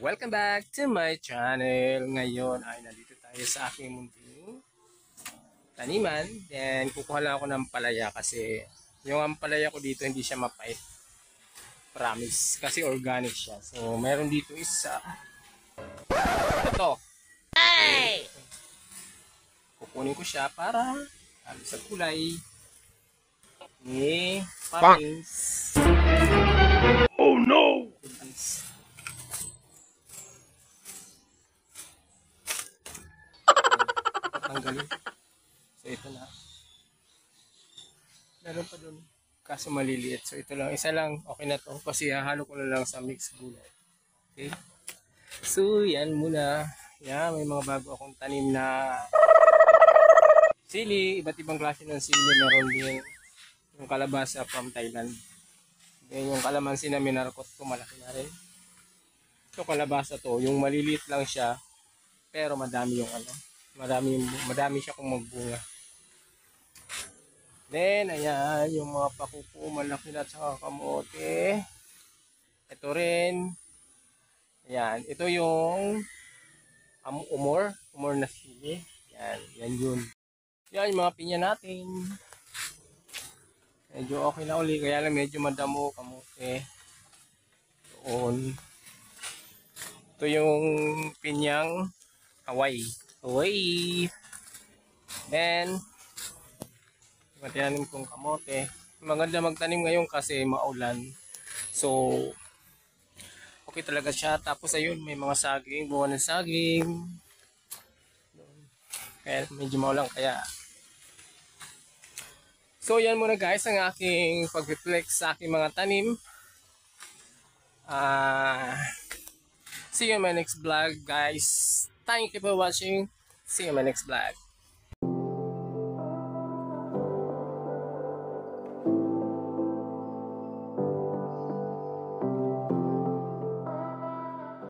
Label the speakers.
Speaker 1: Welcome back to my channel. Ngayon ay nandito tayo sa aking munting taniman. Then kukuha lang ako ng palaya kasi yung ampalaya ko dito hindi siya mapait. Promise. Kasi organic siya. So meron dito isa. Ito. Okay. Kukunin ko siya para sa kulay ni Paris. Oh no! Tanggalin. So ito na. Meron pa dun. Kaso maliliit. So ito lang. Isa lang. Okay na to. Kasi hahalo ko na lang sa mixed gulay. Okay. So yan muna. Yan. May mga bago akong tanim na sili. Iba't ibang klase ng sili. Meron din yung kalabasa from Thailand. Then yung kalamansi na minarkot ko malaki na rin. Ito kalabasa to. Yung maliliit lang siya. Pero madami yung ano. Madami siya kung magbunga. Then, ayan, yung mga pakuko, malaki na tsaka kamote. Ito rin. Ayan, ito yung umor na sili. Yan yun. Yan, yung mga pinya natin. Medyo okay na uli, kaya lang medyo madamo, kamote. Doon. Ito yung pinyang Hawaii. Then, matinanim kong kamote. Maganda magtanim ngayon kasi maulan. So, okay talaga siya. Tapos ayun, may mga saging, bunga ng saging. Kaya medyo maulan kaya. So, yan muna guys ang aking pag-reflex sa aking mga tanim. See you in my next vlog guys. Thank you for watching. See you in my next vlog.